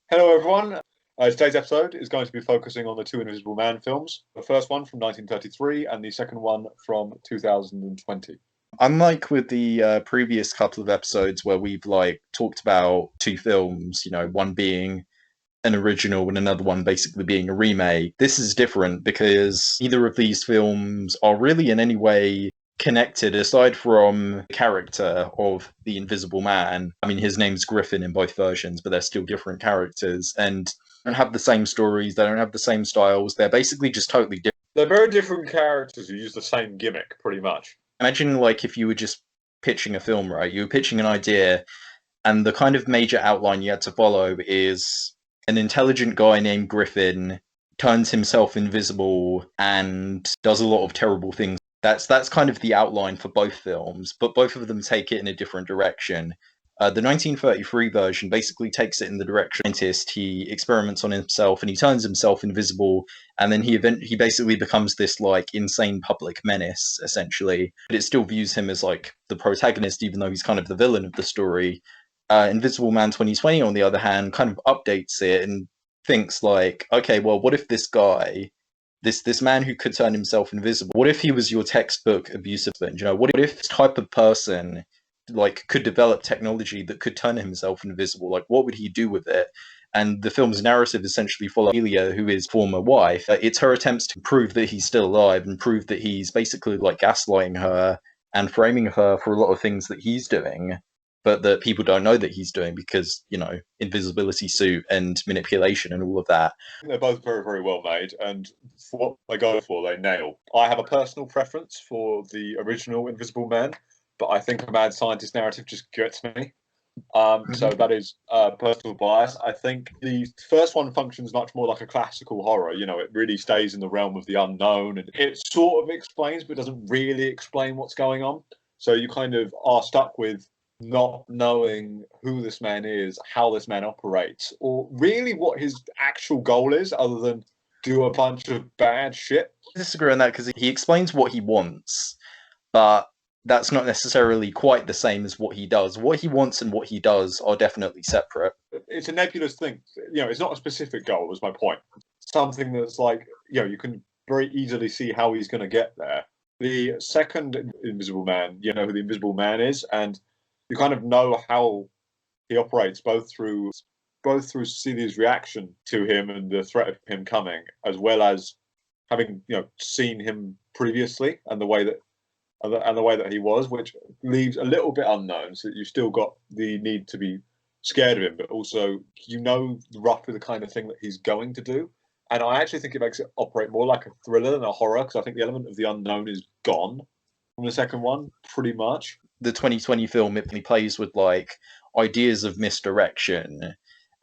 Hello, everyone. Today's episode is going to be focusing on the two Invisible Man films. The first one from 1933 and the second one from 2020. Unlike with the previous couple of episodes where we've talked about two films, one being an original and another one basically being a remake, this is different because neither of these films are really in any way connected aside from the character of the Invisible Man. I mean, his name's Griffin in both versions, but they're still different characters and don't have the same stories, they don't have the same styles, they're basically just totally different. They're very different characters who use the same gimmick, pretty much. Imagine if you were just pitching a film, right? You were pitching an idea, and the kind of major outline you had to follow is an intelligent guy named Griffin turns himself invisible and does a lot of terrible things. That's kind of the outline for both films, but both of them take it in a different direction. The 1933 version basically takes it in the direction of a scientist. He experiments on himself and he turns himself invisible, and then he basically becomes this insane public menace essentially. But it still views him as the protagonist, even though he's kind of the villain of the story. Invisible Man 2020, on the other hand, kind of updates it and thinks okay, well, what if this guy, this man who could turn himself invisible, what if he was your textbook abusive husband? What if this type of person could develop technology that could turn himself invisible? What would he do with it? And the film's narrative essentially follows Celia, who is former wife. It's her attempts to prove that he's still alive and prove that he's basically gaslighting her and framing her for a lot of things that he's doing, but that people don't know that he's doing because, invisibility suit and manipulation and all of that. They're both very, very well made, and for what they go for, they nail. I have a personal preference for the original Invisible Man, but I think a mad scientist narrative just gets me. So that is personal bias. I think the first one functions much more like a classical horror. It really stays in the realm of the unknown, and it sort of explains, but doesn't really explain what's going on. So you kind of are stuck with not knowing who this man is, how this man operates, or really what his actual goal is, other than do a bunch of bad shit. I disagree on that because he explains what he wants, but that's not necessarily quite the same as what he does. What he wants and what he does are definitely separate. It's a nebulous thing. It's not a specific goal, is my point. Something that's you can very easily see how he's going to get there. The second Invisible Man, you know who the Invisible Man is, and you kind of know how he operates both through Cecilia's reaction to him and the threat of him coming, as well as having seen him previously and the way that he was, which leaves a little bit unknown. So you still got the need to be scared of him, but also roughly the kind of thing that he's going to do. And I actually think it makes it operate more like a thriller than a horror, because I think the element of the unknown is gone from the second one, pretty much. The 2020 film, it plays with ideas of misdirection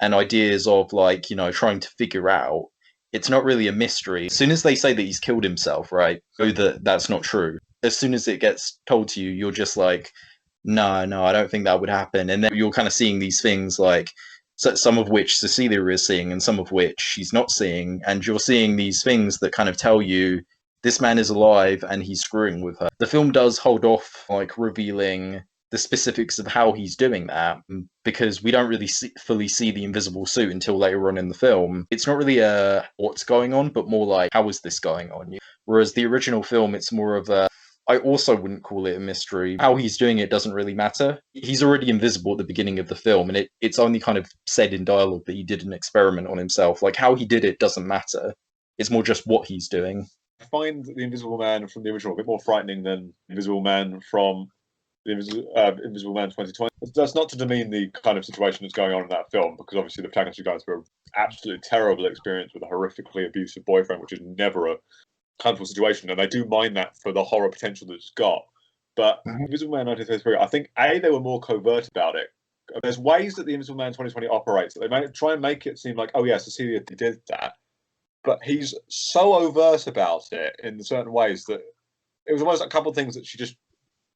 and ideas of trying to figure out. It's not really a mystery. As soon as they say that he's killed himself, right, so that's not true. As soon as it gets told to you, you're just no, I don't think that would happen. And then you're kind of seeing these things some of which Cecilia is seeing and some of which she's not seeing. And you're seeing these things that kind of tell you this man is alive and he's screwing with her. The film does hold off revealing the specifics of how he's doing that, because we don't really fully see the invisible suit until later on in the film. It's not really what's going on, but more how is this going on? Whereas the original film, it's more of I also wouldn't call it a mystery. How he's doing it doesn't really matter. He's already invisible at the beginning of the film, and it's only kind of said in dialogue that he did an experiment on himself. How he did it doesn't matter. It's more just what he's doing. I find the Invisible Man from the original a bit more frightening than Invisible Man from the Invisible Man 2020. That's not to demean the kind of situation that's going on in that film, because obviously the protagonist is going through an absolutely terrible experience with a horrifically abusive boyfriend, which is never a comfortable situation, and I do mind that for the horror potential that it's got. But Invisible Man 1933, I think they were more covert about it. There's ways that the Invisible Man 2020 operates that they may try and make it seem like, oh yeah, Cecilia did that, but he's so overt about it in certain ways that it was almost a couple of things that she just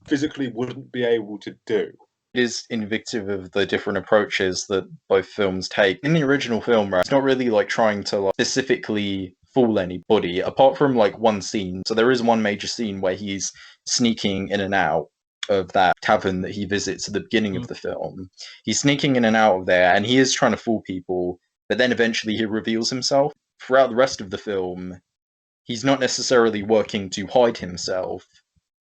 physically wouldn't be able to do. It is indicative of the different approaches that both films take. In the original film, right, it's not really trying to specifically fool anybody, apart from one scene. So there is one major scene where he's sneaking in and out of that tavern that he visits at the beginning of the film. He's sneaking in and out of there, and he is trying to fool people, but then eventually he reveals himself. Throughout the rest of the film, he's not necessarily working to hide himself.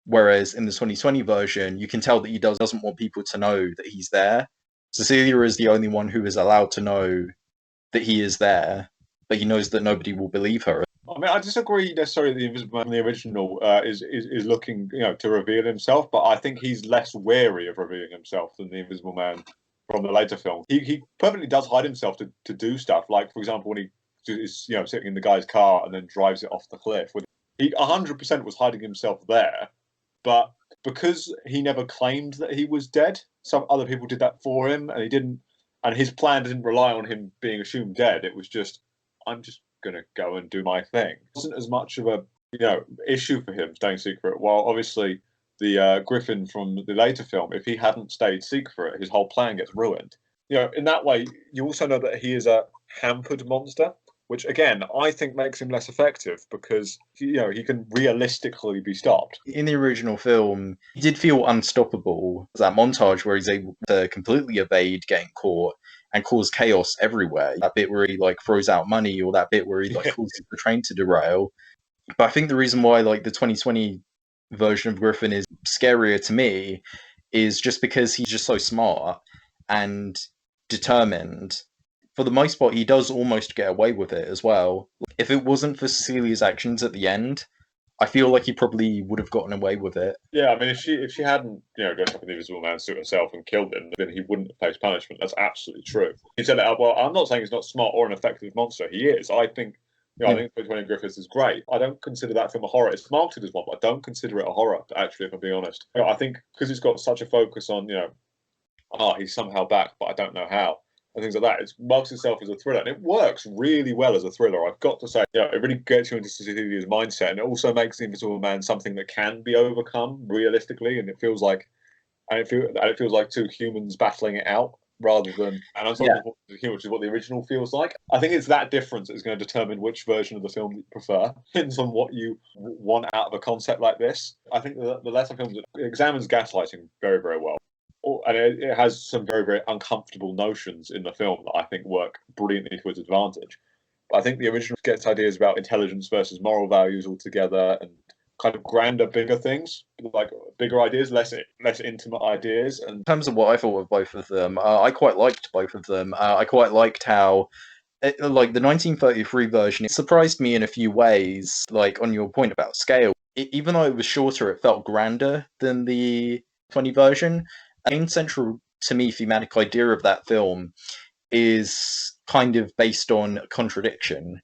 Whereas in the 2020 version, you can tell that he doesn't want people to know that he's there. Cecilia is the only one who is allowed to know that he is there, but he knows that nobody will believe her. I mean, I disagree necessarily that the Invisible Man in the original is looking, to reveal himself, but I think he's less wary of revealing himself than the Invisible Man from the later film. He perfectly does hide himself to do stuff, like, for example, when he is, sitting in the guy's car and then drives it off the cliff. He 100% was hiding himself there, but because he never claimed that he was dead, some other people did that for him, and he didn't. And his plan didn't rely on him being assumed dead. It was just, I'm just gonna go and do my thing. It wasn't as much of a issue for him staying secret. While obviously the Griffin from the later film, if he hadn't stayed secret, his whole plan gets ruined. In that way, you also know that he is a hampered monster, which again I think makes him less effective because he can realistically be stopped. In the original film, he did feel unstoppable. That montage where he's able to completely evade getting caught and cause chaos everywhere. That bit where he throws out money, or that bit where he causes the train to derail. But I think the reason why the 2020 version of Griffin is scarier to me is just because he's just so smart and determined. For the most part, he does almost get away with it as well. If it wasn't for Cecilia's actions at the end, I feel like he probably would have gotten away with it. Yeah, I mean, if she hadn't, dressed up in the Invisible Man suit herself and killed him, then he wouldn't have faced punishment. That's absolutely true. He said, "Well, I'm not saying he's not smart or an effective monster. He is. I think, I think 2020 Griffiths is great. I don't consider that film a horror. It's marketed as one, but I don't consider it a horror. Actually, if I'm being honest, I think because it's got such a focus on, he's somehow back, but I don't know how." And things like that. It marks itself as a thriller, and it works really well as a thriller. I've got to say, it really gets you into Cecilia's mindset, and it also makes the Invisible Man something that can be overcome realistically. And it feels like two humans battling it out rather than an unstoppable human, which is what the original feels like. I think it's that difference that is going to determine which version of the film you prefer. Depends on what you want out of a concept like this. I think the latter film examines gaslighting very, very well. And it has some very, very uncomfortable notions in the film that I think work brilliantly to its advantage. But I think the original gets ideas about intelligence versus moral values altogether, and kind of grander, bigger things, like bigger ideas, less intimate ideas. And in terms of what I thought of both of them, I quite liked both of them. I quite liked how, the 1933 version, it surprised me in a few ways, on your point about scale. Even though it was shorter, it felt grander than the 20 version. The main central, to me, thematic idea of that film is kind of based on contradiction.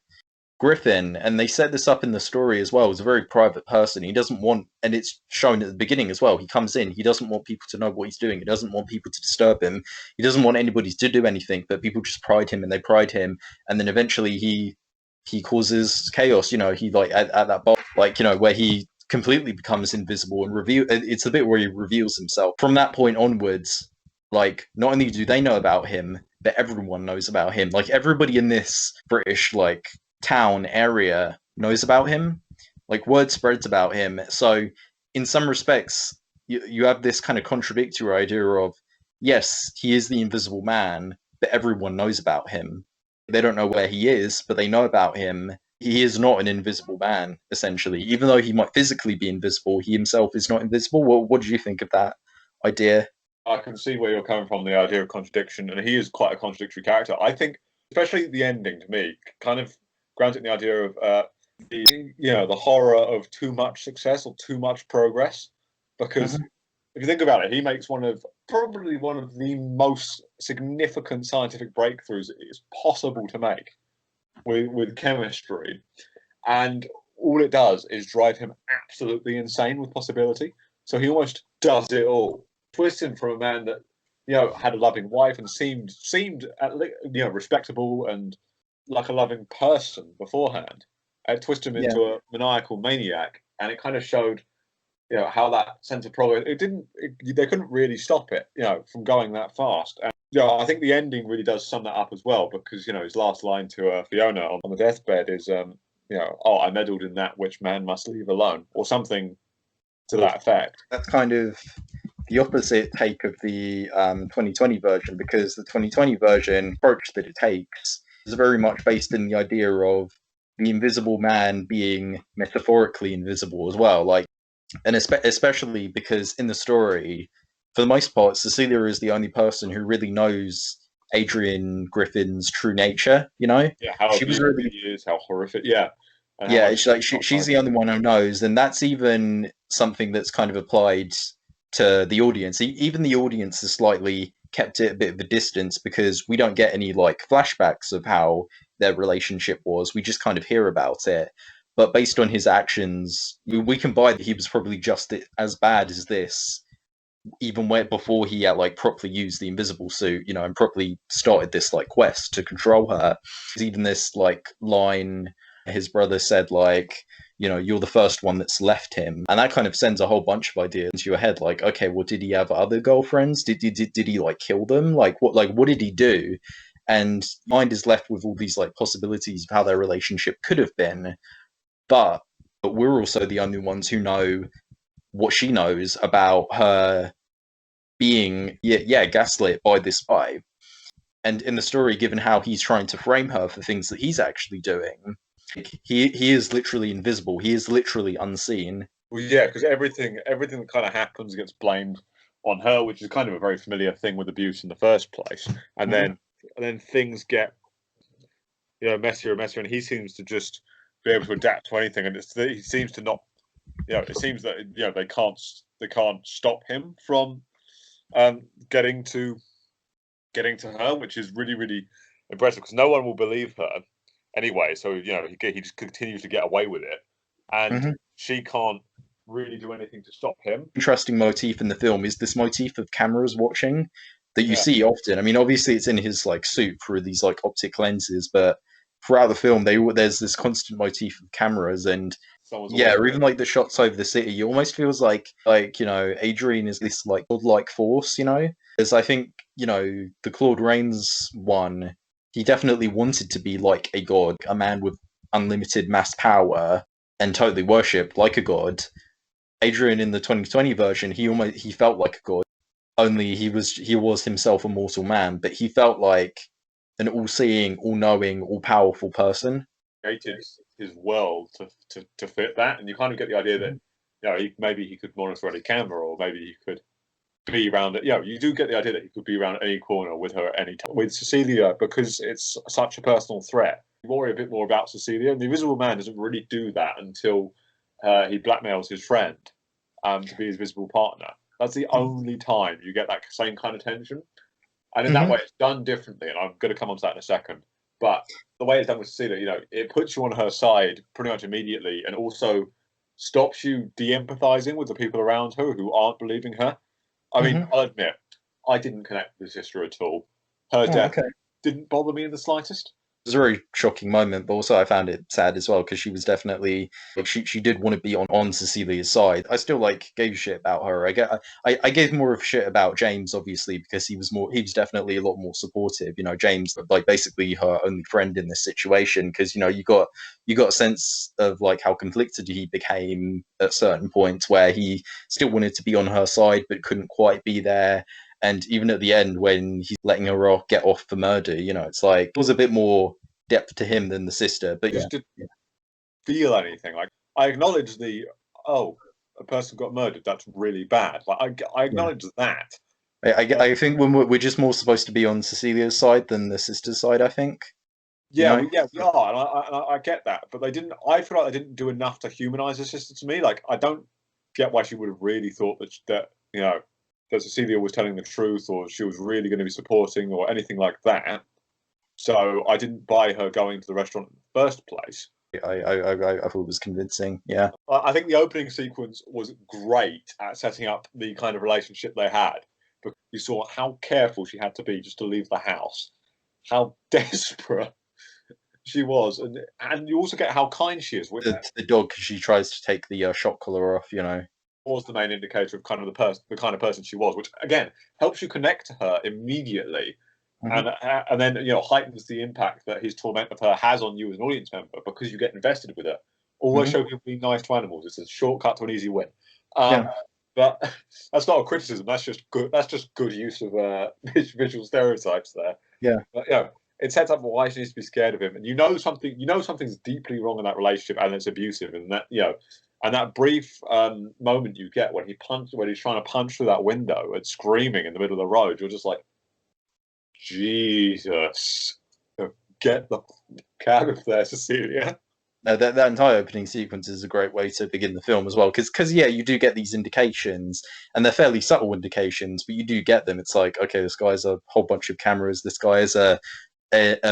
Griffin, and they set this up in the story as well, is a very private person. He doesn't want, and it's shown at the beginning as well, he comes in, he doesn't want people to know what he's doing, he doesn't want people to disturb him, he doesn't want anybody to do anything, but people just pride him, and they pride him, and then eventually he causes chaos, he at that bar, where he completely becomes invisible and it's the bit where he reveals himself. From that point onwards, not only do they know about him, but everyone knows about him. Everybody in this British town area knows about him. Word spreads about him. So in some respects, you have this kind of contradictory idea of, yes, he is the Invisible Man, but everyone knows about him. They don't know where he is, but they know about him. He is not an invisible man, essentially. Even though he might physically be invisible, he himself is not invisible. What do you think of that idea? I can see where you're coming from, the idea of contradiction, and he is quite a contradictory character. I think, especially the ending, to me, kind of grounds it in the idea of the horror of too much success or too much progress. Because if you think about it, he makes probably one of the most significant scientific breakthroughs it is possible to make with chemistry, and all it does is drive him absolutely insane with possibility. So he almost does it all, twisting from a man that had a loving wife and seemed respectable and like a loving person beforehand. It twisted him into a maniacal maniac, and it kind of showed how that sense of progress. They couldn't really stop it from going that fast. And I think the ending really does sum that up as well, because his last line to Fiona on the deathbed is "Oh, I meddled in that which man must leave alone," or something to that effect. That's kind of the opposite take of the 2020 version, because the 2020 version approach that it takes It's very much based in the idea of the Invisible Man being metaphorically invisible as well. Like, and especially because in the story, for the most part, Cecilia is the only person who really knows Adrian Griffin's true nature. Yeah, how She was abusive really, he is, how horrific. Yeah, and how yeah, much it's like not she's nice. the only one who knows, and that's even something that's kind of applied to the audience. Even the audience has slightly kept it a bit of a distance because we don't get any like flashbacks of how their relationship was. We just kind of hear about it. But based on his actions, we can buy that he was probably just as bad as this, even before he had like properly used the invisible suit, and properly started this like quest to control her. Even this like line his brother said, like, you're the first one that's left him, and that kind of sends a whole bunch of ideas into your head. Like, okay, well, did he have other girlfriends? Did he like kill them? What did he do? And mind is left with all these like possibilities of how their relationship could have been, but we're also the only ones who know what she knows about her being gaslit by this guy. And in the story, given how he's trying to frame her for things that he's actually doing, he is literally invisible. He is literally unseen. Well, yeah, because everything that kind of happens gets blamed on her, which is kind of a very familiar thing with abuse in the first place. And Mhm. then things get messier and messier, and he seems to just be able to adapt to anything. And he seems to not, it seems that they can't stop him from getting to her, which is really really impressive because no one will believe her anyway. So he just continues to get away with it, and Mhm. she can't really do anything to stop him. Interesting motif in the film is this motif of cameras watching that you Yeah, see often. I mean, obviously it's in his like suit through these like optic lenses, but throughout the film, there's this constant motif of cameras, and someone's yeah, always or even like the shots over the city, you almost feels like Adrian is this like godlike force, As I think the Claude Rains one, he definitely wanted to be like a god, a man with unlimited mass power and totally worshipped like a god. Adrian in the 2020 version, he felt like a god, only he was himself a mortal man, but he felt like an all-seeing, all-knowing, all-powerful person. created his world to fit that, and you kind of get the idea that Mhm. maybe he could monitor any camera, or maybe he could be around it. You do get the idea that he could be around any corner with her at any time. With Cecilia, because it's such a personal threat, you worry a bit more about Cecilia. And the Invisible Man doesn't really do that until he blackmails his friend to be his visible partner. That's the only time you get that same kind of tension. And in that Mhm. way, it's done differently. And I'm going to come on to that in a second. But the way it's done with Cecilia, it puts you on her side pretty much immediately, and also stops you de-empathizing with the people around her who aren't believing her. I mean, Mhm. I'll admit, I didn't connect with the sister at all. Her Oh, death okay. didn't bother me in the slightest. It was a very shocking moment, but also I found it sad as well because she was definitely like she did want to be on Cecilia's side. I still like gave a shit about her. I gave more of a shit about James obviously because he was definitely a lot more supportive. James like basically her only friend in this situation because you got a sense of like how conflicted he became at certain points where he still wanted to be on her side but couldn't quite be there. And even at the end, when he's letting her get off for murder, it's like it was a bit more depth to him than the sister. But yeah, Just didn't feel anything. Like, I acknowledge oh, a person got murdered. That's really bad. Like, I yeah. acknowledge that. I think when we're just more supposed to be on Cecilia's side than the sister's side. I think you Yeah, know. we are, and I get that, but they didn't. I feel like they didn't do enough to humanize the sister to me. Like, I don't get why she would have really thought that Cecilia was telling the truth, or she was really going to be supporting, or anything like that. So I didn't buy her going to the restaurant in the first place. I thought it was convincing. Yeah. I think the opening sequence was great at setting up the kind of relationship they had. Because you saw how careful she had to be just to leave the house, how desperate she was, and you also get how kind she is, which The dog, 'cause she tries to take the shot collar off. was the main indicator of kind of the kind of person she was, which again helps you connect to her immediately, Hmm. and then heightens the impact that his torment of her has on you as an audience member because you get invested with her. Always Hmm. show people being nice to animals. It's a shortcut to an easy win. Yeah. But that's not a criticism. That's just good. That's just good use of visual stereotypes there. Yeah. But yeah, it sets up why she needs to be scared of him, and something's deeply wrong in that relationship, and it's abusive, and that and that brief moment you get when he's trying to punch through that window and screaming in the middle of the road, you're just like, Jesus, get the out of there, Cecilia. That entire opening sequence is a great way to begin the film as well, because yeah, you do get these indications, and they're fairly subtle indications, but you do get them. It's like, okay, this guy's a whole bunch of cameras. This guy is a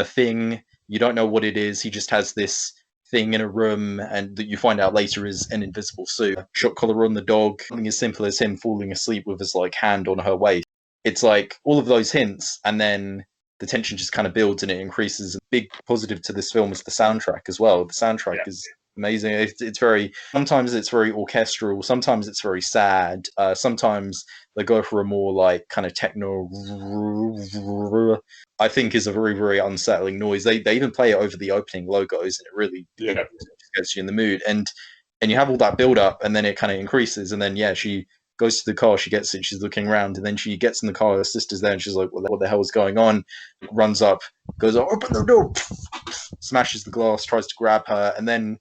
thing. You don't know what it is. He just has this thing in a room, and that you find out later is an invisible suit. Shot collar on the dog. Something as simple as him falling asleep with his like hand on her waist. It's like all of those hints, and then the tension just kind of builds and it increases. A big positive to this film is the soundtrack as well. The soundtrack is amazing. It's very, sometimes it's very orchestral, sometimes it's very sad, sometimes they go for a more like kind of techno, I think is a very, very unsettling noise. They even play it over the opening logos, and it really gets you in the mood. And you have all that build up, and then it kind of increases, and then she goes to the car, she gets it, she's looking around, and then she gets in the car, her sister's there, and she's like, what the hell is going on? Runs up, goes, open the door, smashes the glass, tries to grab her, and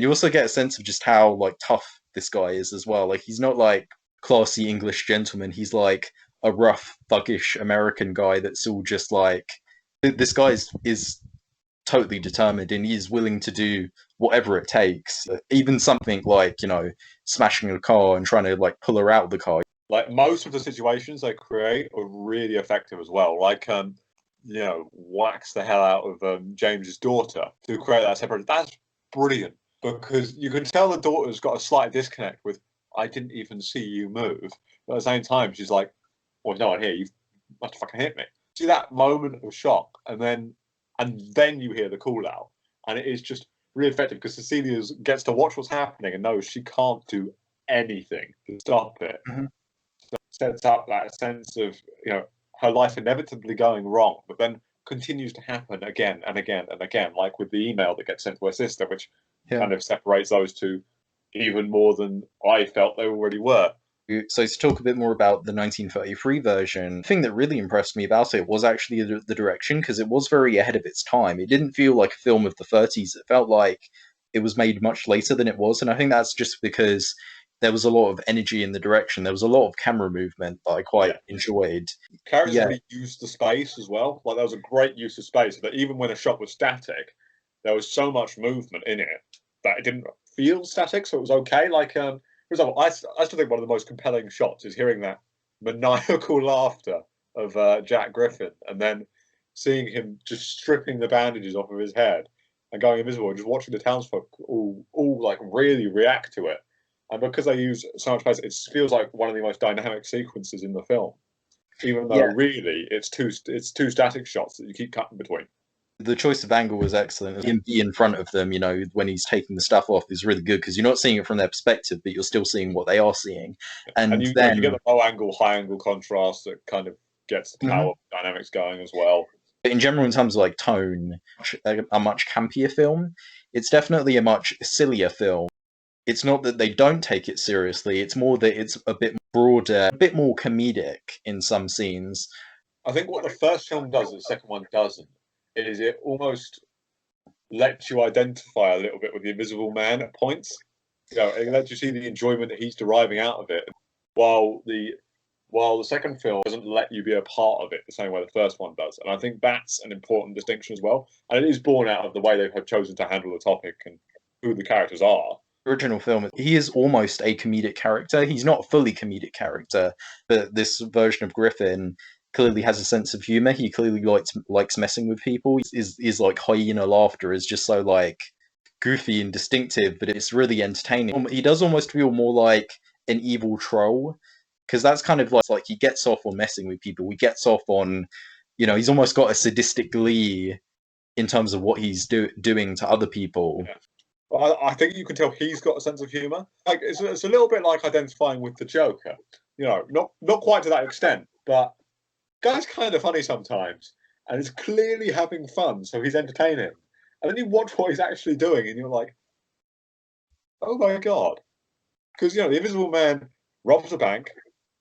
you also get a sense of just how like tough this guy is as well. Like, he's not like classy English gentleman, he's like a rough, thuggish American guy that's all just like, this guy is totally determined, and he's willing to do whatever it takes, even something like smashing a car and trying to like pull her out of the car. Like, most of the situations they create are really effective as well. Like whacks the hell out of James's daughter to create that separation. That's brilliant, because you can tell the daughter's got a slight disconnect with, I didn't even see you move, but at the same time she's like, well, no one here, you must have fucking hit me. See that moment of shock, and then you hear the call out, and it is just really effective, because Cecilia gets to watch what's happening and knows she can't do anything to stop it. Mm-hmm. So it sets up that sense of her life inevitably going wrong, but then continues to happen again and again and again, like with the email that gets sent to her sister, which kind of separates those two even more than I felt they already were. So to talk a bit more about the 1933 version, the thing that really impressed me about it was actually the direction, because it was very ahead of its time. It didn't feel like a film of the 30s. It felt like it was made much later than it was, and I think that's just because there was a lot of energy in the direction. There was a lot of camera movement that I quite enjoyed. Characters really used the space as well. Like, there was a great use of space, that even when a shot was static, there was so much movement in it that it didn't feel static, so it was okay. Like, for example, I still think one of the most compelling shots is hearing that maniacal laughter of Jack Griffin, and then seeing him just stripping the bandages off of his head and going invisible, and just watching the townsfolk all like really react to it. And because they use so much space, it feels like one of the most dynamic sequences in the film, even though really it's two static shots that you keep cutting between. The choice of angle was excellent. Him be in front of them, when he's taking the stuff off, is really good, because you're not seeing it from their perspective, but you're still seeing what they are seeing. And you then you get the low angle, high angle contrast that kind of gets the power dynamics going as well. In general, in terms of like tone, a much campier film. It's definitely a much sillier film. It's not that they don't take it seriously, it's more that it's a bit broader, a bit more comedic in some scenes. I think what the first film does, the second one doesn't, is it almost lets you identify a little bit with the Invisible Man at points. It lets you see the enjoyment that he's deriving out of it, while the second film doesn't let you be a part of it the same way the first one does. And I think that's an important distinction as well. And it is born out of the way they have chosen to handle the topic and who the characters are. Original film, he is almost a comedic character. He's not a fully comedic character, but this version of Griffin clearly has a sense of humor. He clearly likes messing with people. Is like hyena laughter is just so like goofy and distinctive, but it's really entertaining. He does almost feel more like an evil troll, because that's kind of like he gets off on messing with people. He gets off on, he's almost got a sadistic glee in terms of what he's doing to other people. Yeah. Well, I think you can tell he's got a sense of humour. Like, it's a little bit like identifying with the Joker. Not quite to that extent, but guy's kind of funny sometimes, and is clearly having fun, so he's entertaining. And then you watch what he's actually doing, and you're like, oh my god. Because, the Invisible Man robs a bank,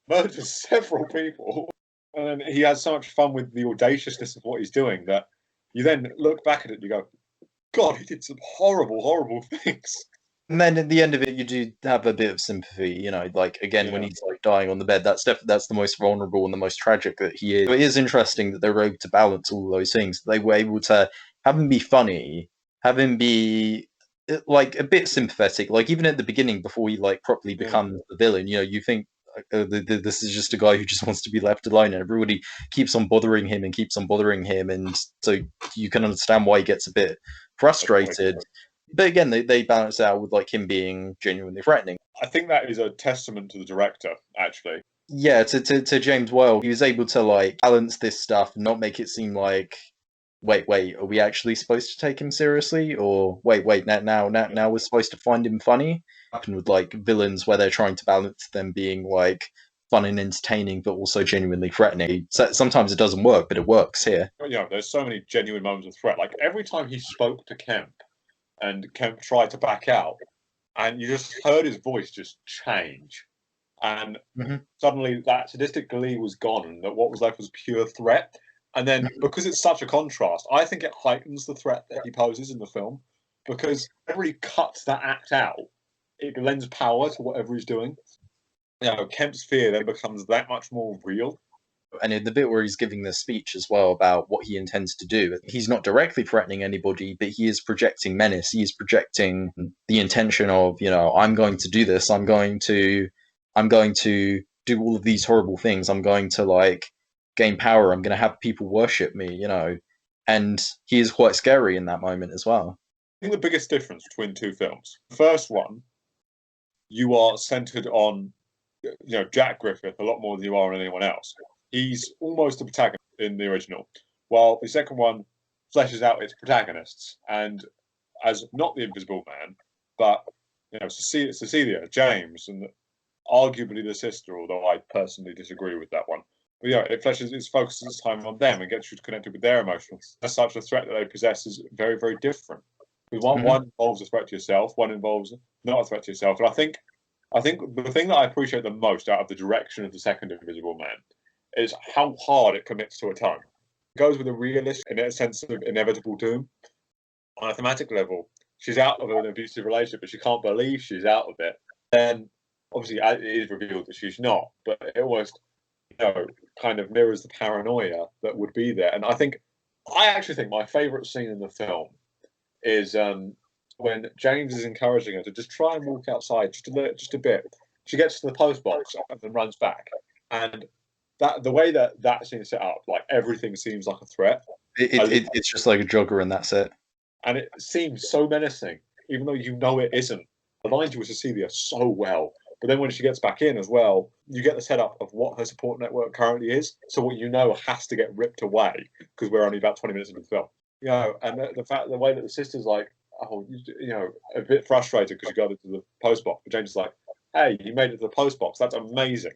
murders several people, and then he has so much fun with the audaciousness of what he's doing that you then look back at it and you go, God, he did some horrible, horrible things. And then at the end of it, you do have a bit of sympathy, like again when Yeah. he's like dying on the bed. That's the most vulnerable and the most tragic that he is. So it is interesting that they were able to balance all those things. They were able to have him be funny, have him be like a bit sympathetic. Like even at the beginning, before he like properly Yeah. becomes the villain, you think this is just a guy who just wants to be left alone, and everybody keeps on bothering him and keeps on bothering him, and so you can understand why he gets a bit frustrated. But again, they balance it out with like him being genuinely threatening. I think that is a testament to the director, actually. Yeah, to James Whale, he was able to like balance this stuff and not make it seem like, wait, are we actually supposed to take him seriously? Or wait, now we're supposed to find him funny? Happen with like villains where they're trying to balance them being like fun and entertaining, but also genuinely threatening. So sometimes it doesn't work, but it works here. There's so many genuine moments of threat. Like every time he spoke to Kemp, and Kemp tried to back out, and you just heard his voice just change, and suddenly that sadistic glee was gone, and that what was left was pure threat. And then because it's such a contrast, I think it heightens the threat that he poses in the film, because whenever he cuts that act out, it lends power to whatever he's doing. Kemp's fear then becomes that much more real. And in the bit where he's giving the speech as well about what he intends to do, he's not directly threatening anybody, but he is projecting menace. He is projecting the intention of, I'm going to do this. I'm going to do all of these horrible things. I'm going to like gain power. I'm going to have people worship me, and he is quite scary in that moment as well. I think the biggest difference between two films, the first one, you are centered on, Jack Griffin a lot more than you are on anyone else. He's almost the protagonist in the original, while the second one fleshes out its protagonists, and as not the Invisible Man, but Cecilia, James, and arguably the sister, although I personally disagree with that one. But it focuses time on them and gets you connected with their emotions. As such, the threat that they possess is very, very different. Because one involves a threat to yourself, one involves not a threat to yourself. And I think the thing that I appreciate the most out of the direction of the second Invisible Man is how hard it commits to a tone. It goes with a realist in a sense of inevitable doom. On a thematic level, she's out of an abusive relationship, but she can't believe she's out of it. Then, obviously, it is revealed that she's not, but it almost, kind of mirrors the paranoia that would be there. And I actually think my favourite scene in the film is when James is encouraging her to just try and walk outside just a bit. She gets to the post box and then runs back, and the way that scene is set up, like everything seems like a threat. It's just like a jogger, and that's it. And it seems so menacing, even though it isn't. Aligns you with Cecilia so well. But then when she gets back in as well, you get the setup of what her support network currently is. So what has to get ripped away, because we're only about 20 minutes into the film. And the way that the sister's like, a bit frustrated because you got into the post box. But James is like, hey, you made it to the post box. That's amazing.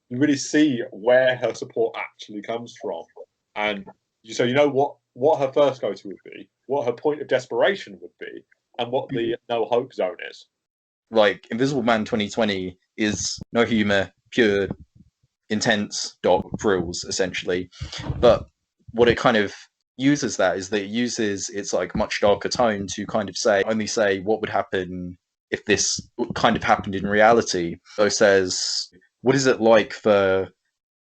You really see where her support actually comes from. And so what her first go-to would be, what her point of desperation would be, and what the no hope zone is. Like Invisible Man 2020 is no humor, pure, intense dog thrills, essentially. But what it kind of uses is that it uses its like much darker tone to kind of only say what would happen if this kind of happened in reality. So it says, what is it like for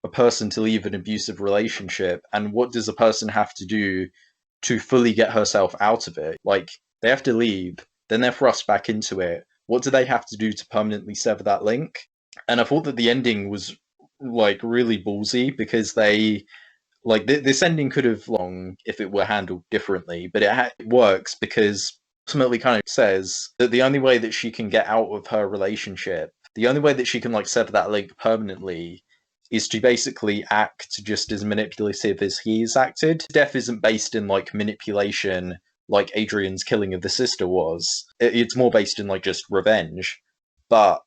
a person to leave an abusive relationship, and what does a person have to do to fully get herself out of it? Like, they have to leave, then they're thrust back into it. What do they have to do to permanently sever that link? And I thought that the ending was like really ballsy, because they like this ending could have long if it were handled differently, but it works because ultimately kind of says that the only way that she can get out of her relationship, the only way that she can like sever that link permanently, is to basically act just as manipulative as he's acted. Death isn't based in like manipulation like Adrian's killing of the sister was. It's more based in like just revenge. But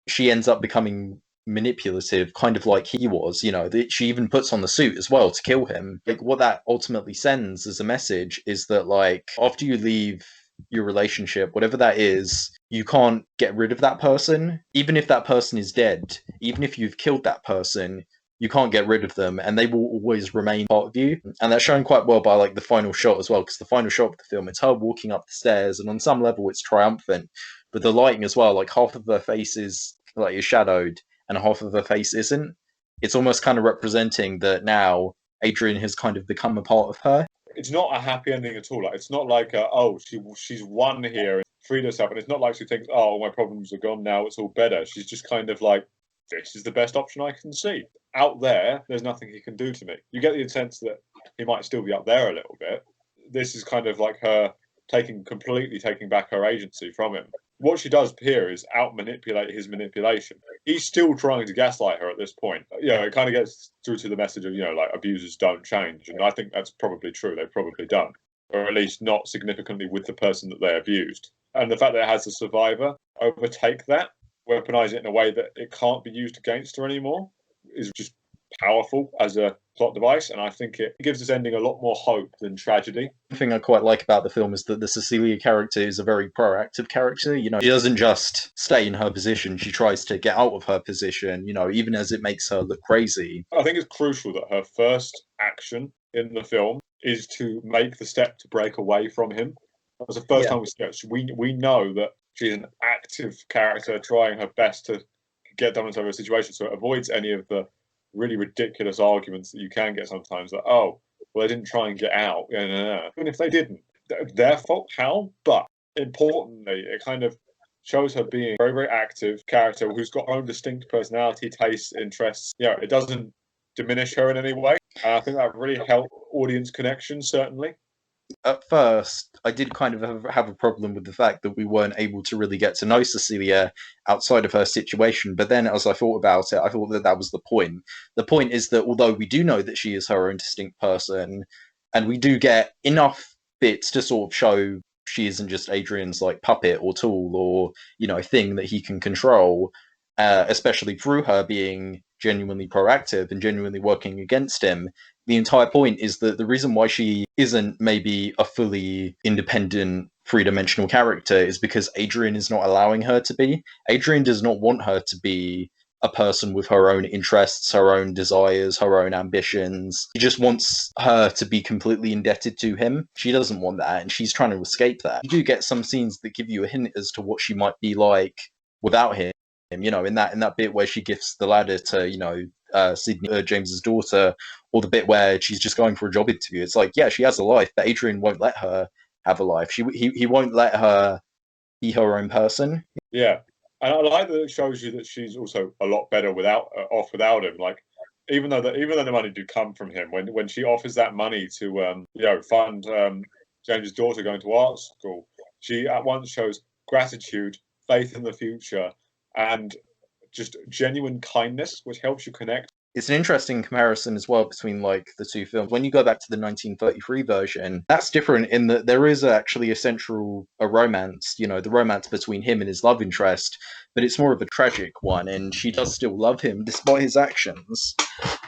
she ends up becoming manipulative, kind of like he was. She even puts on the suit as well to kill him. Like, what that ultimately sends as a message is that like after you leave your relationship, whatever that is, you can't get rid of that person. Even if that person is dead, even if you've killed that person, you can't get rid of them, and they will always remain part of you. And that's shown quite well by like the final shot as well, because the final shot of the film, it's her walking up the stairs, and on some level it's triumphant, but the lighting as well, like half of her face is like is shadowed and half of her face isn't. It's almost kind of representing that now Adrian has kind of become a part of her. It's not a happy ending at all. Like, it's not like, oh, she's won here and freed herself. And it's not like she thinks, oh, my problems are gone now, it's all better. She's just kind of like, this is the best option I can see. Out there, there's nothing he can do to me. You get the sense that he might still be up there a little bit. This is kind of like her completely taking back her agency from him. What she does here is out-manipulate his manipulation. He's still trying to gaslight her at this point. It kind of gets through to the message of, like, abusers don't change. And I think that's probably true. They probably don't. Or at least not significantly with the person that they abused. And the fact that it has the survivor overtake that, weaponize it in a way that it can't be used against her anymore, is just powerful as a plot device, and I think it gives this ending a lot more hope than tragedy. The thing I quite like about the film is that the Cecilia character is a very proactive character. She doesn't just stay in her position, she tries to get out of her position, even as it makes her look crazy. I think it's crucial that her first action in the film is to make the step to break away from him. That was the first time we see her. We know that she's an active character trying her best to get done into a situation, so it avoids any of the really ridiculous arguments that you can get sometimes, that, oh, well, they didn't try and get out. Even if they didn't, their fault, how? But importantly, it kind of shows her being a very, very active character who's got her own distinct personality, tastes, interests. It doesn't diminish her in any way. And I think that really helped audience connection, certainly. At first, I did kind of have a problem with the fact that we weren't able to really get to know Cecilia outside of her situation. But then as I thought about it, I thought that was the point. The point is that although we do know that she is her own distinct person, and we do get enough bits to sort of show she isn't just Adrian's like puppet or tool or, thing that he can control, especially through her being genuinely proactive and genuinely working against him. The entire point is that the reason why she isn't maybe a fully independent, three-dimensional character is because Adrian is not allowing her to be. Adrian does not want her to be a person with her own interests, her own desires, her own ambitions. He just wants her to be completely indebted to him. She doesn't want that, and she's trying to escape that. You do get some scenes that give you a hint as to what she might be like without him. In that bit where she gives the ladder to, Sydney, James's daughter, or the bit where she's just going for a job interview. It's like, yeah, she has a life, but Adrian won't let her have a life. He won't let her be her own person. Yeah, and I like that it shows you that she's also a lot better without him. Like, even though the money did come from him, when she offers that money to fund James's daughter going to art school, she at once shows gratitude, faith in the future, and just genuine kindness, which helps you connect. It's an interesting comparison as well between like the two films. When you go back to the 1933 version, that's different in that there is actually a romance, the romance between him and his love interest, but it's more of a tragic one, and she does still love him despite his actions.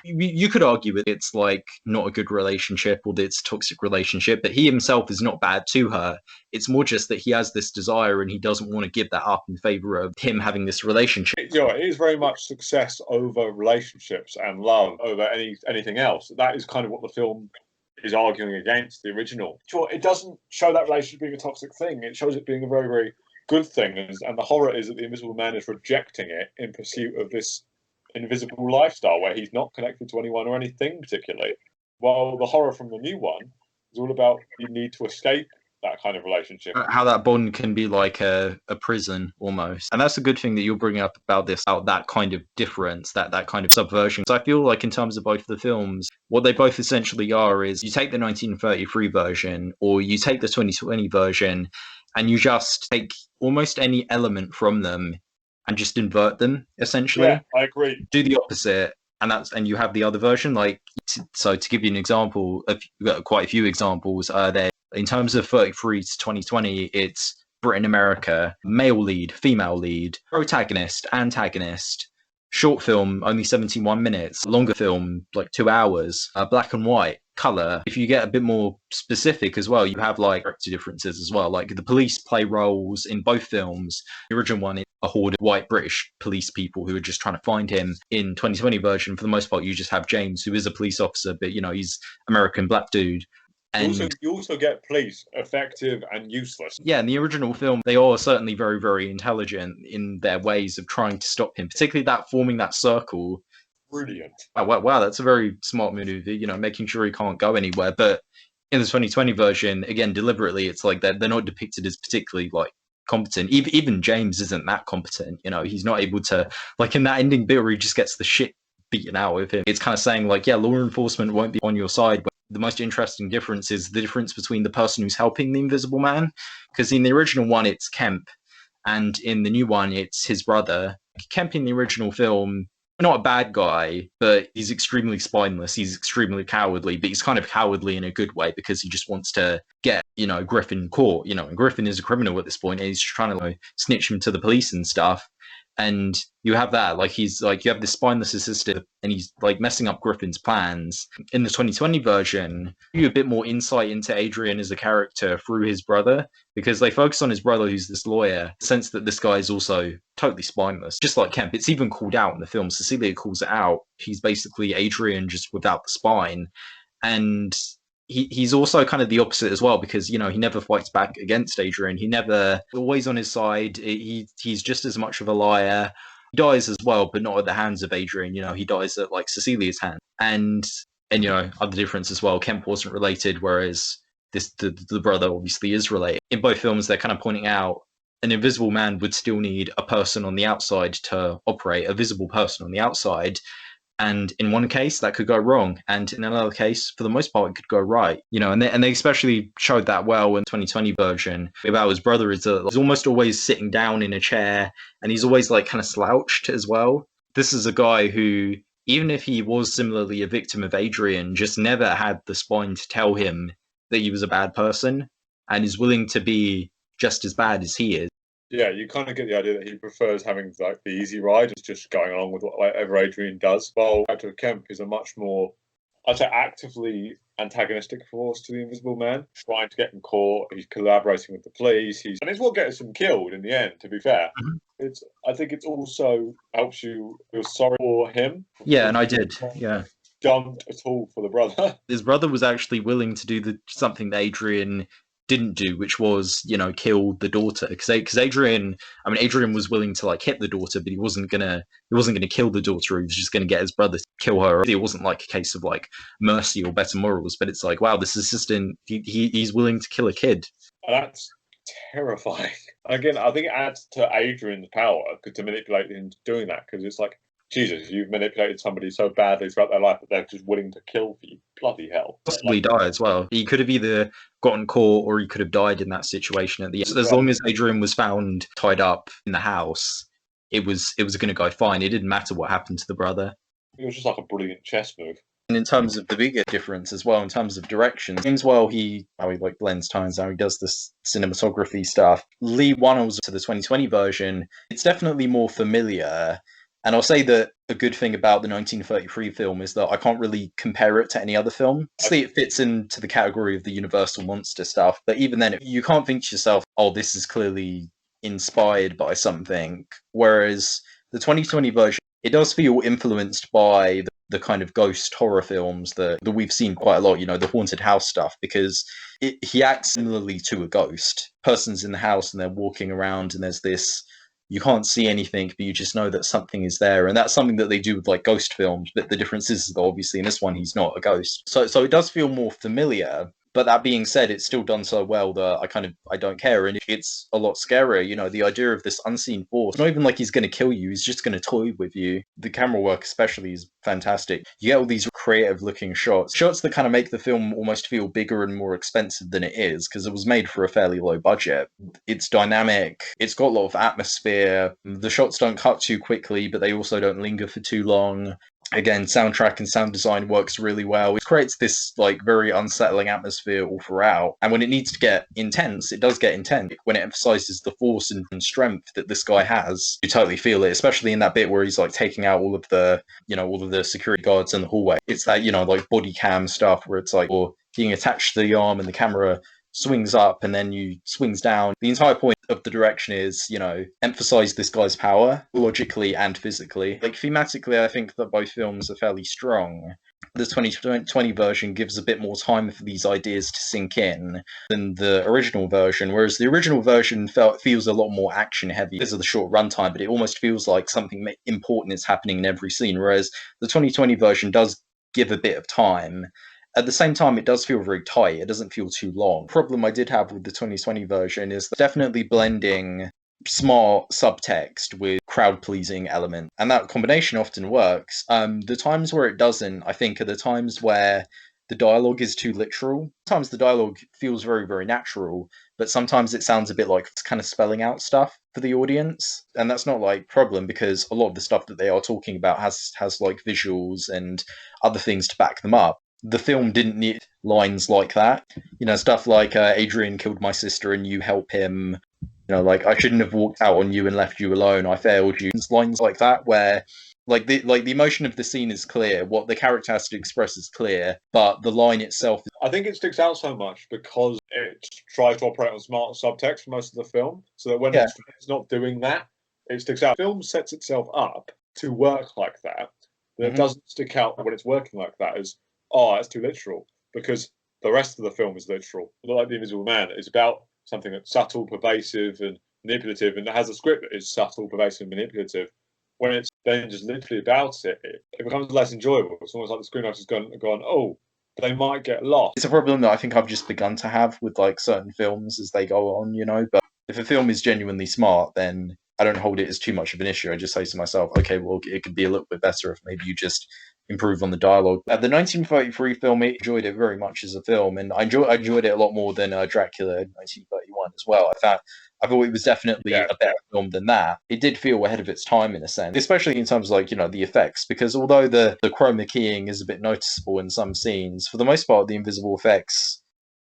You could argue that it's like not a good relationship or that it's a toxic relationship, but he himself is not bad to her. It's more just that he has this desire and he doesn't want to give that up in favor of him having this relationship. It is very much success over relationships and love over anything else. That is kind of what the film is arguing against the original. Sure, it doesn't show that relationship being a toxic thing. It shows it being a very, very good thing. And the horror is that the Invisible Man is rejecting it in pursuit of this invisible lifestyle where he's not connected to anyone or anything particularly. While the horror from the new one is all about you need to escape that kind of relationship. How that bond can be like a prison almost. And that's a good thing that you're bringing up about that kind of difference, that kind of subversion. So I feel like in terms of both of the films, what they both essentially are is you take the 1933 version or you take the 2020 version and you just take almost any element from them and just invert them, essentially. Yeah, I agree. Do the opposite, and you have the other version. So to give you an example, quite a few examples there. In terms of 33 to 2020, it's Britain, America, male lead, female lead, protagonist, antagonist, short film, only 71 minutes, longer film, like 2 hours, black and white, color. If you get a bit more specific as well, you have like character differences as well. Like the police play roles in both films. The original one is a horde of white British police people who are just trying to find him. In 2020 version, for the most part, you just have James, who is a police officer, but he's American black dude. And you also get police effective and useless. yeah, in the original film, they are certainly very, very intelligent in their ways of trying to stop him, particularly that forming that circle. Brilliant. Wow, that's a very smart maneuver, making sure he can't go anywhere. But in the 2020 version, again, deliberately, it's like they're not depicted as particularly like competent. Even James isn't that competent. He's not able to, like in that ending bit where he just gets the shit beaten out of him. It's kind of saying like, yeah, law enforcement won't be on your side. But the most interesting difference is the difference between the person who's helping the Invisible Man, because in the original one it's Kemp, and in the new one it's his brother. Kemp in the original film, not a bad guy, but he's extremely spineless. He's extremely cowardly, but he's kind of cowardly in a good way because he just wants to get, Griffin caught. And Griffin is a criminal at this point, and he's trying to snitch him to the police and stuff. And you have that, like he's like, you have this spineless assistant, and he's like messing up Griffin's plans. In the 2020 version, you have a bit more insight into Adrian as a character through his brother, because they focus on his brother, who's this lawyer, the sense that this guy is also totally spineless, just like Kemp. It's even called out in the film. Cecilia calls it out. He's basically Adrian just without the spine. And he's also kind of the opposite as well, because he never fights back against Adrian. He never, always on his side. He's just as much of a liar. He dies as well, but not at the hands of Adrian. He dies at like Cecilia's hand. And other difference as well. Kemp wasn't related, whereas the brother obviously is related. In both films, they're kind of pointing out an invisible man would still need a person on the outside to operate, a visible person on the outside. And in one case, that could go wrong. And in another case, for the most part, it could go right. And they especially showed that well in the 2020 version about his brother. He's almost always sitting down in a chair, and he's always like kind of slouched as well. This is a guy who, even if he was similarly a victim of Adrian, just never had the spine to tell him that he was a bad person, and is willing to be just as bad as he is. Yeah, you kind of get the idea that he prefers having like the easy ride, it's just going along with whatever Adrian does. While Dr. Kemp is a much more, I'd say, actively antagonistic force to the Invisible Man, trying to get him caught. He's collaborating with the police. And it's what gets him killed in the end, to be fair. Mm-hmm. I think it also helps you feel sorry for him. Yeah, and I did. Yeah. Don't at all for the brother. His brother was actually willing to do something that Adrian didn't do, which was kill the daughter, because Adrian was willing to like hit the daughter, but he wasn't gonna kill the daughter. He was just gonna get his brother to kill her. It wasn't like a case of like mercy or better morals, but it's like, wow, this assistant, he's willing to kill a kid. That's terrifying. Again, I think it adds to Adrian's power to manipulate him doing that, because it's like, Jesus, you've manipulated somebody so badly throughout their life that they're just willing to kill for you. Bloody hell. Possibly die as well. He could have either gotten caught or he could have died in that situation at the end. As long as Adrian was found tied up in the house, it was going to go fine. It didn't matter what happened to the brother. It was just like a brilliant chess move. And in terms of the bigger difference as well, in terms of direction, James, well, he like blends tones, how he does this cinematography stuff. Lee Wannell's to the 2020 version, it's definitely more familiar. And I'll say that a good thing about the 1933 film is that I can't really compare it to any other film. Obviously, it fits into the category of the Universal monster stuff, but even then, you can't think to yourself, oh, this is clearly inspired by something. Whereas the 2020 version, it does feel influenced by the kind of ghost horror films that we've seen quite a lot, the haunted house stuff, because he acts similarly to a ghost. Person's in the house and they're walking around and there's this, you can't see anything, but you just know that something is there. And that's something that they do with like ghost films. But the difference is that obviously in this one, he's not a ghost. So it does feel more familiar. But that being said, it's still done so well that I don't care. And it's a lot scarier. The idea of this unseen force, it's not even like he's going to kill you. He's just going to toy with you. The camera work especially is fantastic. You get all these creative looking shots that kind of make the film almost feel bigger and more expensive than it is, because it was made for a fairly low budget. It's dynamic. It's got a lot of atmosphere. The shots don't cut too quickly, but they also don't linger for too long. Again, soundtrack and sound design works really well. It creates this like very unsettling atmosphere all throughout. And when it needs to get intense, it does get intense. When it emphasizes the force and strength that this guy has, you totally feel it, especially in that bit where he's like taking out all of the, all of the security guards in the hallway. It's that, like body cam stuff where it's like, or being attached to the arm and the camera swings up and then you swings down. The entire point of the direction is, emphasize this guy's power logically and physically. Like thematically, I think that both films are fairly strong. The 2020 version gives a bit more time for these ideas to sink in than the original version, whereas the original version feels a lot more action heavy because of the short runtime, but it almost feels like something important is happening in every scene, whereas the 2020 version does give a bit of time. At the same time, it does feel very tight. It doesn't feel too long. The problem I did have with the 2020 version is definitely blending smart subtext with crowd-pleasing element. And that combination often works. The times where it doesn't, I think, are the times where the dialogue is too literal. Sometimes the dialogue feels very, very natural, but sometimes it sounds a bit like it's kind of spelling out stuff for the audience. And that's not like problem because a lot of the stuff that they are talking about has like visuals and other things to back them up. The film didn't need lines like that. Stuff like Adrian killed my sister and you help him. Like I shouldn't have walked out on you and left you alone. I failed you. Lines like that where the emotion of the scene is clear. What the character has to express is clear, but the line itself. I think it sticks out so much because it tries to operate on smart subtext for most of the film, so that when it's not doing that, it sticks out. The film sets itself up to work like that, but it doesn't stick out when it's working like that as, oh, it's too literal, because the rest of the film is literal. Like The Invisible Man is about something that's subtle, pervasive, and manipulative, and it has a script that is subtle, pervasive, and manipulative. When it's then just literally about it, it becomes less enjoyable. It's almost like the screenwriter's gone, oh, they might get lost. It's a problem that I think I've just begun to have with like certain films as they go on, But if a film is genuinely smart, then I don't hold it as too much of an issue. I just say to myself, okay, well, it could be a little bit better if maybe you just improve on the dialogue. The 1933 film, I enjoyed it very much as a film, and I enjoyed it a lot more than Dracula in 1931 as well. I thought it was definitely a better film than that. It did feel ahead of its time in a sense, especially in terms of the effects, because although the chroma keying is a bit noticeable in some scenes, for the most part, the invisible effects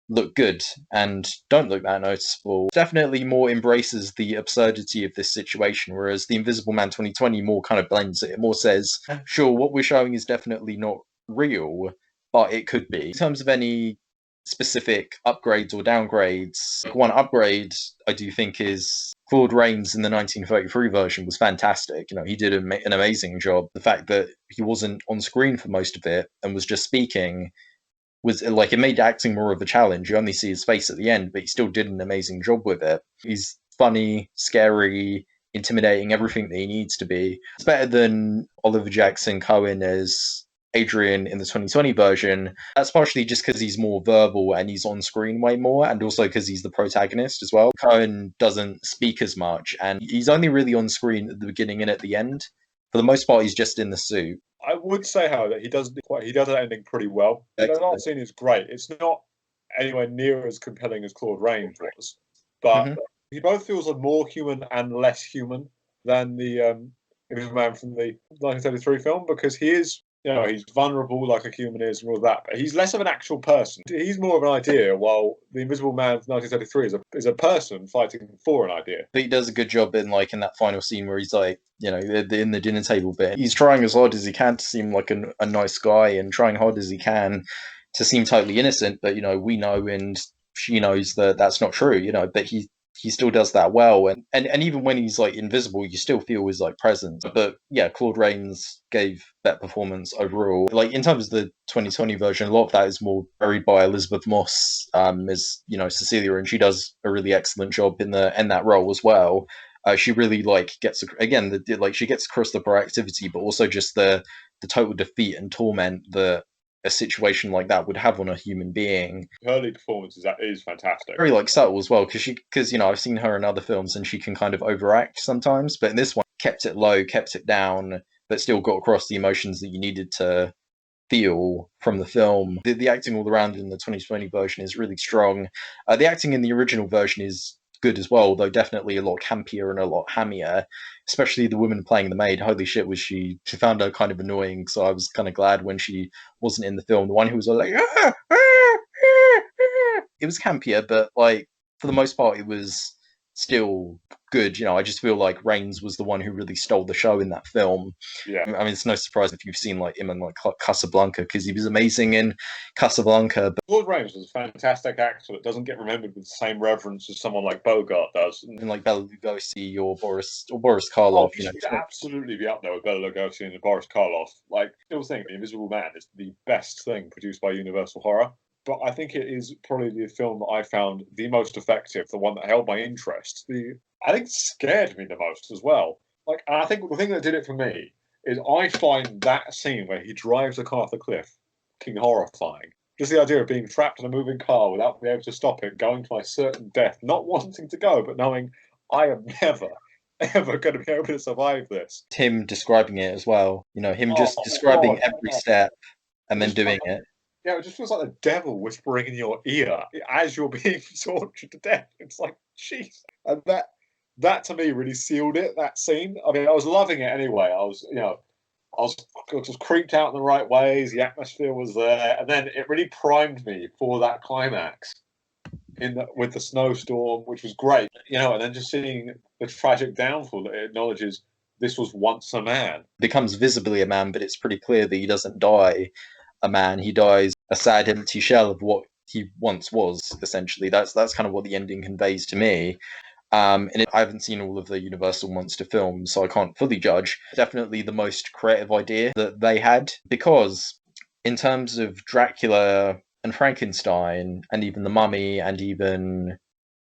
look good and don't look that noticeable. Definitely more embraces the absurdity of this situation, whereas The Invisible Man 2020 more kind of blends it. It more says, sure, what we're showing is definitely not real, but it could be. In terms of any specific upgrades or downgrades, one upgrade I do think is Claude Rains in the 1933 version was fantastic. He did an amazing job. The fact that he wasn't on screen for most of it and was just speaking was like, it made acting more of a challenge. You only see his face at the end, but he still did an amazing job with it. He's funny, scary, intimidating, everything that he needs to be. It's better than Oliver Jackson Cohen as Adrian in the 2020 version. That's partially just because he's more verbal and he's on screen way more, and also because he's the protagonist as well. Cohen doesn't speak as much, and he's only really on screen at the beginning and at the end. For the most part, he's just in the suit. I would say, however, that he does that ending pretty well. The last scene is great. It's not anywhere near as compelling as Claude Rains was, but he both feels more human and less human than the Invisible Man from the 1933 film, because he is, he's vulnerable like a human is and all that, but he's less of an actual person. He's more of an idea, while the Invisible Man from 1933 is a person fighting for an idea. But he does a good job in that final scene where he's like, in the dinner table bit. He's trying as hard as he can to seem like a nice guy and trying hard as he can to seem totally innocent, but we know and she knows that that's not true, but he still does that well, and even when he's like invisible, you still feel his like presence. But yeah, Claude Rains gave that performance overall. Like in terms of the 2020 version, a lot of that is more buried by Elizabeth Moss as Cecilia, and she does a really excellent job in that role as well. She really gets again she gets across the proactivity, but also just the total defeat and torment that a situation like that would have on a human being. Her lead performance is fantastic. Very subtle as well, because I've seen her in other films and she can kind of overact sometimes, but in this one kept it low, kept it down, but still got across the emotions that you needed to feel from the film. The acting all around in the 2020 version is really strong. The acting in the original version is good as well, though definitely a lot campier and a lot hammier. Especially the woman playing the maid. Holy shit, was she? She found her kind of annoying. So I was kind of glad when she wasn't in the film. The one who was all like, ah, ah, ah, ah. It was campier, but like for the most part, it was still good. You know, I just feel like Rains was the one who really stole the show in that film. Yeah. I mean, it's no surprise if you've seen like him in like Casablanca, because he was amazing in Casablanca. But Claude Rains was a fantastic actor that doesn't get remembered with the same reverence as someone like Bogart does. in like Bela Lugosi or Boris Oh, Karloff, he you know, should absolutely be up there with Bela Lugosi and Boris Karloff. Like, still think The Invisible Man is the best thing produced by Universal Horror. But I think it is probably the film that I found the most effective, the one that held my interest. I think scared me the most as well. Like, and I think the thing that did it for me is I find that scene where he drives the car off the cliff fucking horrifying. Just the idea of being trapped in a moving car without being able to stop it, going to my certain death, not wanting to go, but knowing I am never, ever going to be able to survive this. him describing it as well. You know, him just Oh, describing God, every yeah. step and then Just doing like, it. yeah, it just feels like the devil whispering in your ear as you're being tortured to death. It's like, jeez. And that to me really sealed it, that scene. I mean, I was loving it anyway. I was just creeped out in the right ways. The atmosphere was there, and then it really primed me for that climax with the snowstorm, which was great. You know, and then just seeing the tragic downfall that it acknowledges this was once a man. Becomes visibly a man, but it's pretty clear that he doesn't die a man. He dies a sad, empty shell of what he once was. Essentially, that's kind of what the ending conveys to me. I haven't seen all of the Universal monster films, so I can't fully judge. Definitely the most creative idea that they had, because in terms of Dracula and Frankenstein, and even the Mummy, and even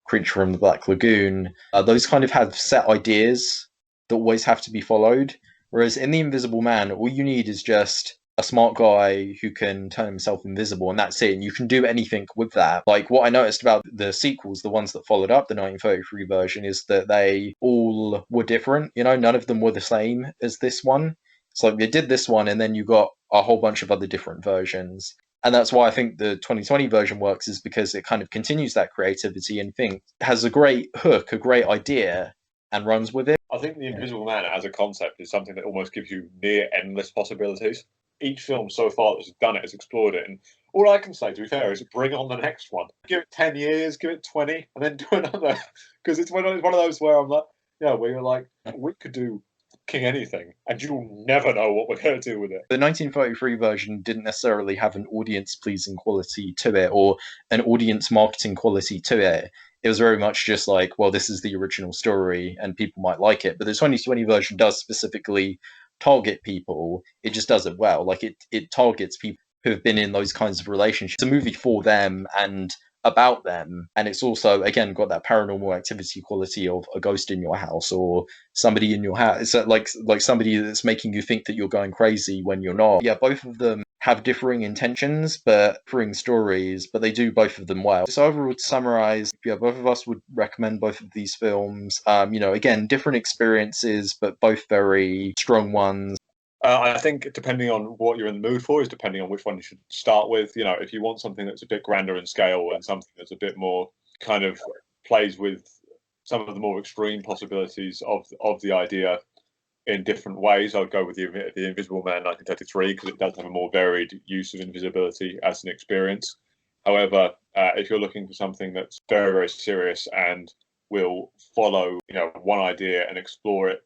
Creature from the Black Lagoon, those kind of have set ideas that always have to be followed. Whereas in The Invisible Man, all you need is just a smart guy who can turn himself invisible, and that's it. And you can do anything with that. Like, what I noticed about the sequels, the ones that followed up the 1933 version, is that they all were different. You know, none of them were the same as this one. It's like they did this one, and then you got a whole bunch of other different versions. And that's why I think the 2020 version works, is because it kind of continues that creativity and has a great hook, a great idea, and runs with it. I think The Invisible Man as a concept is something that almost gives you near endless possibilities. Each film so far that's done it has explored it. And all I can say, to be fair, is bring on the next one. Give it 10 years, give it 20, and then do another. Because it's one of those where I'm like, where you're like, we could do fucking anything, and you'll never know what we're going to do with it. The 1933 version didn't necessarily have an audience pleasing quality to it, or an audience marketing quality to it. It was very much just like, well, this is the original story and people might like it. But the 2020 version does specifically target people. It just does it well. Like, it targets people who have been in those kinds of relationships. It's a movie for them and about them. And it's also, again, got that paranormal activity quality of a ghost in your house, or somebody in your house. It's like somebody that's making you think that you're going crazy when you're not. Yeah, both of them have differing intentions, but differing stories, but they do both of them well. So overall, to summarize, yeah, both of us would recommend both of these films. Again, different experiences, but both very strong ones. I think depending on what you're in the mood for is depending on which one you should start with. You know, if you want something that's a bit grander in scale and something that's a bit more kind of plays with some of the more extreme possibilities of the idea in different ways, I would go with the Invisible Man 1933, because it does have a more varied use of invisibility as an experience. However, if you're looking for something that's very, very serious and will follow, one idea and explore it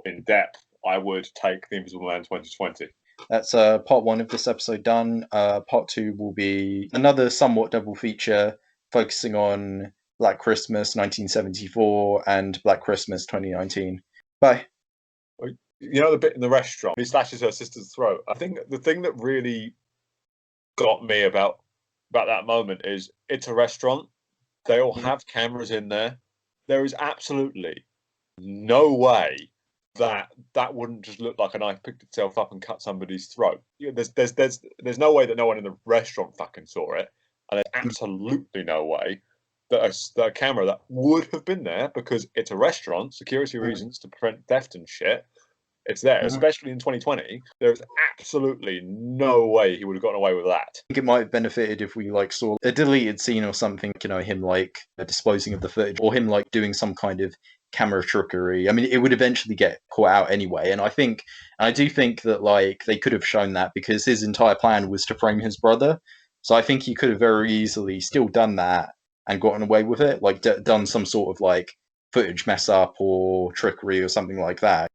in depth, I would take The Invisible Man 2020. That's part one of this episode done. Part two will be another somewhat double feature, focusing on Black Christmas 1974 and Black Christmas 2019. Bye. You know the bit in the restaurant, he slashes her sister's throat. I think the thing that really got me about that moment is it's a restaurant. They all have cameras in there. There is absolutely no way that wouldn't just look like a knife picked itself up and cut somebody's throat. There's no way that no one in the restaurant fucking saw it, and there's absolutely no way that a camera that would have been there, because it's a restaurant, security reasons to prevent theft and shit, It's there, Mhm. especially in 2020. There's absolutely no way he would have gotten away with that. I think it might have benefited if we like saw a deleted scene or something, him like disposing of the footage, or him like doing some kind of camera trickery. I mean, it would eventually get caught out anyway, and I do think that like they could have shown that because his entire plan was to frame his brother. So I think he could have very easily still done that and gotten away with it, like done some sort of like footage mess up or trickery or something like that.